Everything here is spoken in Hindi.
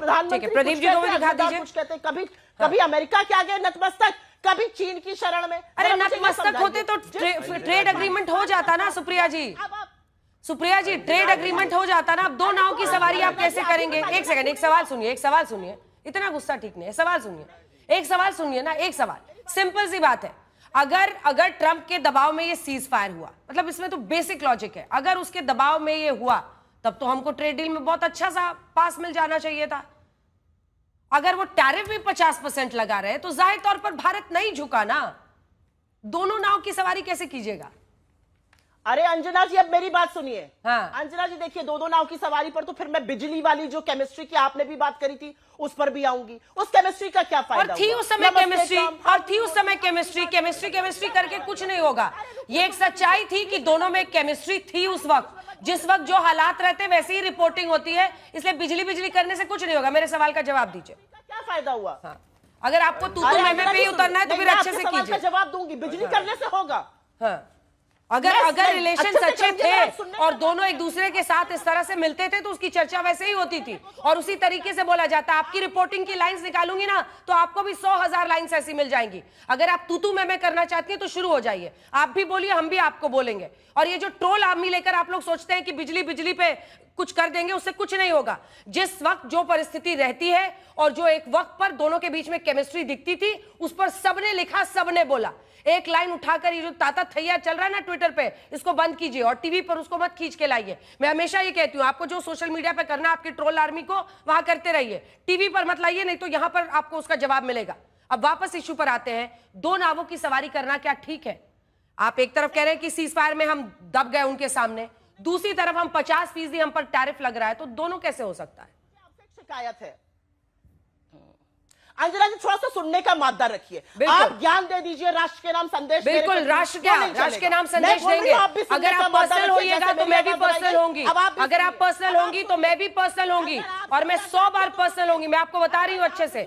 प्रधानमंत्री प्रदीप जी को भी दिखा दीजिए। कुछ कहते, कभी अमेरिका के आगे नतमस्तक, कभी चीन की शरण में। अरे नतमस्तक होते तो ट्रेड एग्रीमेंट हो जाता ना सुप्रिया जी। सुप्रिया जी ट्रेड एग्रीमेंट हो जाता ना। अब दो नाव की सवारी आप कैसे करेंगे? एक सेकंड, एक सवाल सुनिए, इतना गुस्सा ठीक नहीं है। सवाल सुनिए, एक सवाल सुनिए ना, एक सवाल, सिंपल सी बात है। अगर ट्रंप के दबाव में ये सीज फायर हुआ, मतलब इसमें तो बेसिक लॉजिक है, अगर उसके दबाव में ये हुआ तब तो हमको ट्रेड डील में बहुत अच्छा सा पास मिल जाना चाहिए था। अगर वो टैरिफ भी 50% लगा रहे तो जाहिर तौर पर भारत नहीं झुका ना। दोनों नाव की सवारी कैसे कीजिएगा? अरे अंजना जी, अब मेरी बात सुनिए। हाँ। अंजना जी देखिए, दो नाव की सवारी पर तो फिर मैं बिजली वाली जो केमिस्ट्री की आपने भी बात करी थी उस पर भी आऊंगी। उस केमिस्ट्री का क्या फायदा? और थी उस समय केमिस्ट्री करके कुछ नहीं होगा। ये एक सच्चाई थी कि दोनों में केमिस्ट्री थी उस वक्त। जिस वक्त जो हालात रहते वैसी ही रिपोर्टिंग होती है, इसलिए बिजली करने से कुछ नहीं होगा। मेरे सवाल का जवाब दीजिए, क्या फायदा हुआ? हाँ। अगर आपको तू में पे ही उतरना है तो फिर अच्छे से कीजिए। जवाब दूंगी, बिजली करने से होगा। हाँ। अगर रिलेशन अच्छे थे और दोनों एक दूसरे के साथ इस तरह से मिलते थे तो उसकी चर्चा वैसे ही होती थी और उसी तरीके से बोला जाता। आपकी रिपोर्टिंग की लाइंस निकालूंगी ना तो आपको भी 100,000 लाइंस ऐसी मिल जाएंगी। अगर आप तू में करना चाहती हैं तो शुरू हो जाइए, आप भी बोलिए, हम भी आपको बोलेंगे। और ये जो ट्रोल आर्मी लेकर आप लोग सोचते हैं कि बिजली पे कुछ कर देंगे, उससे कुछ नहीं होगा। जिस वक्त जो परिस्थिति रहती है और जो एक वक्त पर दोनों के बीच में केमिस्ट्री दिखती थी, उस पर सबने लिखा, सबने बोला। एक लाइन उठाकर ये जो ताता थैया चल रहा है ना ट्विटर पे, इसको बंद कीजिए और टीवी पर उसको मत खींच के लाइए। मैं हमेशा ये कहती हूँ, आपको जो सोशल मीडिया पे करना आपकी ट्रोल आर्मी को वहां करते रहिए, टीवी पर मत लाइए, नहीं तो यहां पर आपको उसका जवाब मिलेगा। अब वापस इश्यू पर आते हैं। दो नावों की सवारी करना क्या ठीक है? आप एक तरफ कह रहे हैं कि सीज फायर में हम दब गए उनके सामने, दूसरी तरफ हम 50% हम पर टैरिफ लग रहा है, तो दोनों कैसे हो सकता है? शिकायत है अंजना जी, थोड़ा सा सुनने का मादा रखिए। आप ज्ञान दे दीजिए, राष्ट्र के नाम संदेश। बिल्कुल, राष्ट्र के नाम संदेश देंगे। अगर आप पर्सनल होइएगा तो मैं भी पर्सनल होंगी, अगर आप पर्सनल होंगी तो मैं भी पर्सनल होंगी, और मैं 100 बार पर्सनल होंगी। मैं आपको बता रही हूं अच्छे से।